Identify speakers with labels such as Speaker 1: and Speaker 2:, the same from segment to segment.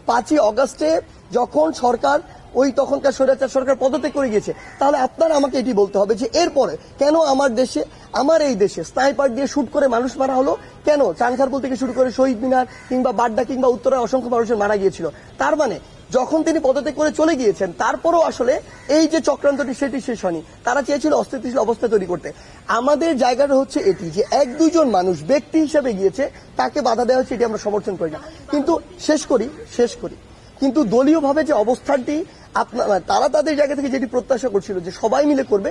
Speaker 1: 5ই অগাস্টে যখন সরকার ওই তখনকার স্বৈরাচার সরকার পদত্যাগ করে গিয়েছে, তাহলে আপনারা আমাকে এটি বলতে হবে যে এরপরে কেন আমার এই দেশে স্নাইপার দিয়ে শুট করে মানুষ মারা হলো, কেন চানখারপুল থেকে শুরু করে শহীদ মিনার কিংবা বাড্ডা কিংবা উত্তরায় অসংখ্য মানুষের মারা গিয়েছিল। তার মানে যখন তিনি পদত্যাগ করে চলে গিয়েছেন তারপরও আসলে এই যে চক্রান্তটি সেটি শেষ হয়নি, তারা চেয়েছিল অস্থিতিশীল অবস্থা তৈরি করতে। আমাদের জায়গাটা হচ্ছে এটি যে 1-2 জন মানুষ ব্যক্তি হিসেবে গিয়েছে, তাকে বাধা দেওয়া হচ্ছে, এটি আমরা সমর্থন করি না। কিন্তু শেষ করি কিন্তু দলীয়ভাবে যে অবস্থানটি তারা তাদের জায়গা থেকে যেটি প্রত্যাশা করছিল যে সবাই মিলে করবে,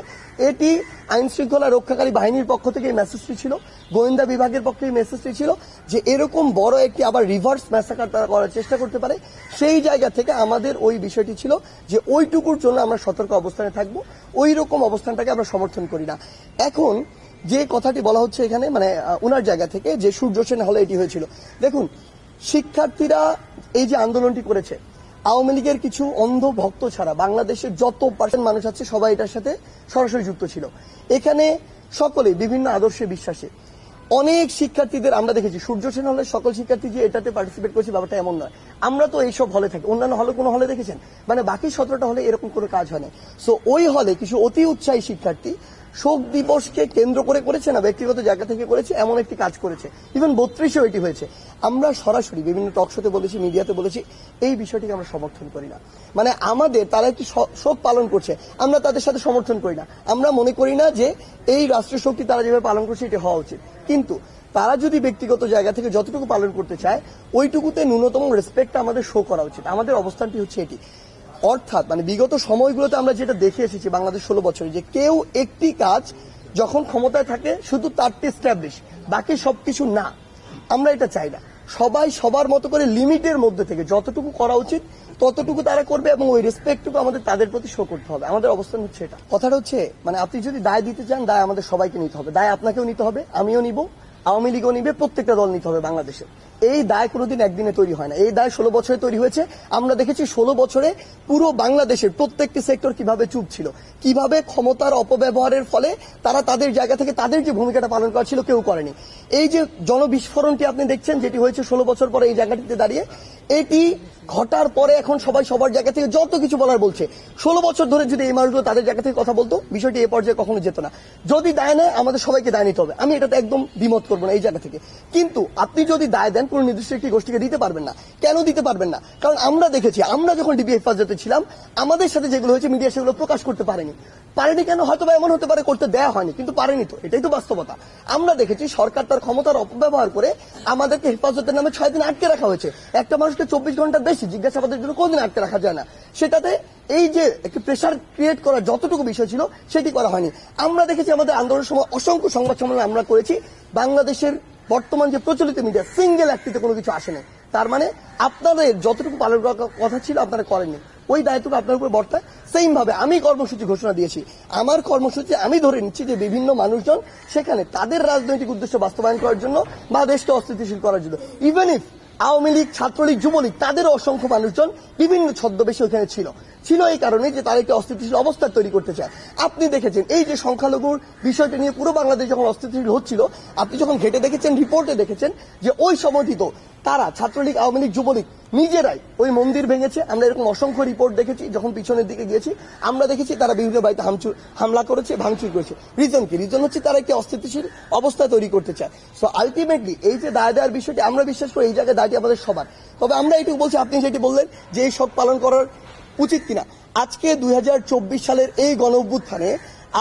Speaker 1: এটি আইন শৃঙ্খলা রক্ষাকারী বাহিনীর পক্ষ থেকে এই মেসেজটি ছিল, গোয়েন্দা বিভাগের পক্ষে এই মেসেজটি ছিল যে এরকম বড় একটি আবার রিভার্স ম্যাসাকার তারা করার চেষ্টা করতে পারে। সেই জায়গা থেকে আমাদের ওই বিষয়টি ছিল যে ওইটুকুর জন্য আমরা সতর্ক অবস্থানে থাকবো, ওই রকম অবস্থানটাকে আমরা সমর্থন করি না। এখন যে কথাটি বলা হচ্ছে এখানে উনার জায়গা থেকে যে সূর্য সেন হলে এটি হয়েছিল, দেখুন শিক্ষার্থীরা এই যে আন্দোলনটি করেছে, আওয়ামী লীগের কিছু অন্ধ ভক্ত ছাড়া বাংলাদেশের যত % মানুষ আছে সবাই এটার সাথে সরাসরি যুক্ত ছিল। এখানে সকলেই বিভিন্ন আদর্শে বিশ্বাসী। অনেক শিক্ষার্থীদের আমরা দেখেছি, সূর্য সেন হলে সকল শিক্ষার্থী যে এটাতে পার্টিসিপেট করছে ব্যাপারটা এমন নয়। আমরা তো এইসব হলে থাকি, অন্যান্য হলে কোনো হলে দেখেছেন? বাকি 17টা হলে এরকম কোনো কাজ হয় না। সো ওই হলে কিছু অতি উৎসাহী শিক্ষার্থী শোক দিবসকে কেন্দ্র করে করেছে না, ব্যক্তিগত জায়গা থেকে করেছে, এমন একটি কাজ করেছে। ইভেন 32-এও এটি হয়েছে। আমরা সরাসরি বিভিন্ন টকশোতে বলেছি, মিডিয়াতে বলেছি, এই বিষয়টিকে আমরা সমর্থন করি না। আমাদের তারা একটি শোক পালন করছে, আমরা তাদের সাথে সমর্থন করি না। আমরা মনে করি না যে এই রাষ্ট্রীয় শোকটি তারা যেভাবে পালন করছে এটি হওয়া উচিত। কিন্তু তারা যদি ব্যক্তিগত জায়গা থেকে যতটুকু পালন করতে চায়, ওইটুকুতে ন্যূনতম রেসপেক্ট আমাদের শো করা উচিত। আমাদের অবস্থানটি হচ্ছে এটি। অর্থাৎ বিগত সময়গুলোতে আমরা যেটা দেখে এসেছি বাংলাদেশ 16 বছরে, যে কেউ একটি কাজ যখন ক্ষমতায় থাকে শুধু তারটি এস্টাবলিশ, বাকি সবকিছু না। আমরা এটা চাই না। সবাই সবার মতো করে লিমিটের মধ্যে থেকে যতটুকু করা উচিত ততটুকু তারা করবে, এবং ওই রেসপেক্টটুকু আমাদের তাদের প্রতি শো করতে হবে। আমাদের অবস্থান হচ্ছে এটা। কথাটা হচ্ছে আপনি যদি দায় দিতে চান, দায় আমাদের সবাইকে নিতে হবে। দায় আপনাকেও নিতে হবে, আমিও নিব, আওয়ামী লীগও নিবে, প্রত্যেকটা দল নিতে হবে বাংলাদেশে। এই দায় কোনোদিন একদিনে তৈরি হয় না। এই দায় 16 বছরে তৈরি হয়েছে। আমরা দেখেছি 16 বছরে পুরো বাংলাদেশের প্রত্যেকটি সেক্টর কিভাবে চুপ ছিল, কিভাবে ক্ষমতার অপব্যবহারের ফলে তারা তাদের জায়গা থেকে তাদের যে ভূমিকাটা পালন করা ছিল কেউ করেনি। এই যে জনবিস্ফোরণটি আপনি দেখছেন, যেটি হয়েছে 16 বছর পরে এই জায়গাটিতে দাঁড়িয়ে, এটি ঘটার পরে এখন সবাই সবার জায়গা থেকে যত কিছু বলার বলছে। 16 বছর ধরে যদি এই মানুষগুলো তাদের জায়গা থেকে কথা বলতো, বিষয়টি এ পর্যায়ে কখনো যেত না। যদি দায় নেয়, আমাদের সবাইকে দায় নিতে হবে। আমি এটাতে একদম দ্বিমত করবো না এই জায়গা থেকে। কিন্তু আপনি যদি দায় দেন, কোন নির্দিষ্ট একটি গোষ্ঠীকে দিতে পারবেন না। কেন দিতে পারবেন না? কারণ আমরা দেখেছি, আমরা যখন ডিবি হেফাজতে ছিলাম, আমাদের সাথে যেগুলো হয়েছে মিডিয়া সেগুলো প্রকাশ করতে পারেনি। কেন? হয়তো এমন হতে পারে করতে দেয়া হয়নি, কিন্তু পারেনি তো, এটাই তো বাস্তবতা। আমরা দেখেছি সরকার তার ক্ষমতার অপব্যবহার করে আমাদেরকে হেফাজতের নামে 6 দিন আটকে রাখা হয়েছে। একটা মানুষকে 24 ঘন্টার বেশি জিজ্ঞাসাবাদের জন্য কোনদিন আটকে রাখা যায় না। সেটাতে এই যে একটি প্রেশার ক্রিয়েট করার যতটুকু বিষয় ছিল সেটি করা হয়নি। আমরা দেখেছি আমাদের আন্দোলনের সময় অসংখ্য সংবাদ সম্মেলন আমরা করেছি। বাংলাদেশের বর্তমান যে প্রচলিত মিডিয়া, সিঙ্গেল একটিতে কোনো কিছু আসে না। তার আপনাদের যতটুকু পালন করার কথা ছিল আপনারা করেননি, ওই দায়িত্বটা আপনার উপর বর্তায়। সেম ভাবে আমি কর্মসূচি ঘোষণা দিয়েছি। আমার কর্মসূচি আমি ধরে নিচ্ছি যে বিভিন্ন মানুষজন সেখানে তাদের রাজনৈতিক উদ্দেশ্য বাস্তবায়ন করার জন্য বা দেশকে অস্থিতিশীল করার জন্য, ইভেন ইফ আওয়ামী লীগ, ছাত্রলীগ, যুবলীগ, তাদেরও অসংখ্য মানুষজন বিভিন্ন ছদ্মবেশে ওখানে ছিল এই কারণে যে তারা একটি অস্থিতিশীল অবস্থা তৈরি করতে চায়। আপনি দেখেছেন এই যে সংখ্যালঘুর বিষয়টা নিয়ে পুরো বাংলাদেশ যখন অস্থিতিশীল হচ্ছিল, আপনি যখন ঘেটে দেখেছেন, রিপোর্টে দেখেছেন যে ওই সময়টিত তারা ছাত্রলীগ, আওয়ামী লীগ, যুবলীগ নিজেরাই ওই মন্দির ভেঙেছে। আমরা এরকম অসংখ্য রিপোর্ট দেখেছি। যখন পিছনের দিকে গিয়েছি আমরা দেখেছি তারা বিভিন্ন বাড়িতে হামলা করেছে, ভাঙচুর করেছে। রিজন কি? রিজন হচ্ছে তারা একটি অস্থিতিশীল অবস্থা তৈরি করতে চায়। সো আলটিমেটলি এই যে দায় দেওয়ার বিষয়টি, আমরা বিশ্বাস করি এই জায়গায় দায়টি আমাদের সবার। তবে আমরা এটুকু বলছি, আপনি যেটি বললেন যে এই শোক পালন করার উচিত কিনা, আজকে 2024 সালের এই গণ অভ্যুত্থানে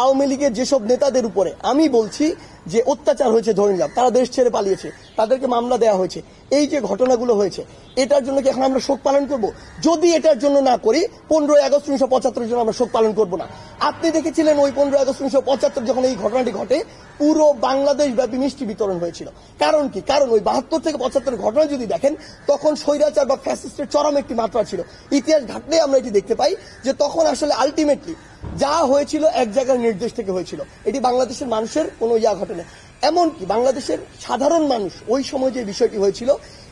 Speaker 1: আওয়ামী লীগের যেসব নেতাদের উপরে আমি বলছি যে অত্যাচার হয়েছে, ধরে নিলাম তারা দেশ ছেড়ে পালিয়েছে, তাদেরকে মামলা দেওয়া হয়েছে, এই যে ঘটনাগুলো হয়েছে, এটার জন্য কি এখন আমরা শোক পালন করব? যদি এটার জন্য না করি, 15ই আগস্ট 1975 জন্য আমরা শোক পালন করব না। আপনি দেখেছিলেন ওই 15ই আগস্ট 1975 যখন এই ঘটনাটি ঘটে, পুরো বাংলাদেশ ব্যাপী মিষ্টি বিতরণ হয়েছিল। কারণ কি? কারণ ওই 72 থেকে 75 ঘটনা যদি দেখেন, তখন স্বৈরাচার বা ফ্যাসিস্টের চরম একটি মাত্রা ছিল। ইতিহাস ঘাটলে আমরা এটি দেখতে পাই যে তখন আসলে আলটিমেটলি যা হয়েছিল এক জায়গার নির্দেশ থেকে হয়েছিল। এটি বাংলাদেশের মানুষের কোনো ঘটে না। এমনকি বাংলাদেশের সাধারণ মানুষ ওই সময় যে বিষয়টি হয়েছিল,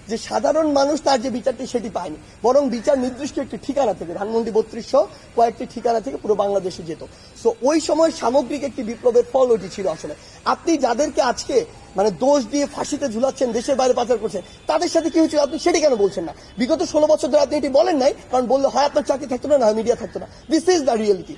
Speaker 1: যে সাধারণ মানুষ তার যে বিচারটি সেটি পায়নি, বরং বিচার নির্দিষ্ট একটি ঠিকানা থেকে, ধানমন্ডি 3200 কয়েকটি ঠিকানা থেকে পুরো বাংলাদেশে যেত। সো ওই সময় সামগ্রিক একটি বিপ্লবের ফল ওটি ছিল। আসলে আপনি যাদেরকে আজকে মানে দোষ দিয়ে ফাঁসিতে ঝুলাচ্ছেন, দেশের বাইরে পাচার করছেন, তাদের সাথে কি হয়েছিল আপনি সেটি কেন বলছেন না? বিগত 16 বছর ধরে আপনি এটি বলেন নাই, কারণ বললে হয় আপনার চাকরি থাকতো না, মিডিয়া থাকতো না। This is the reality.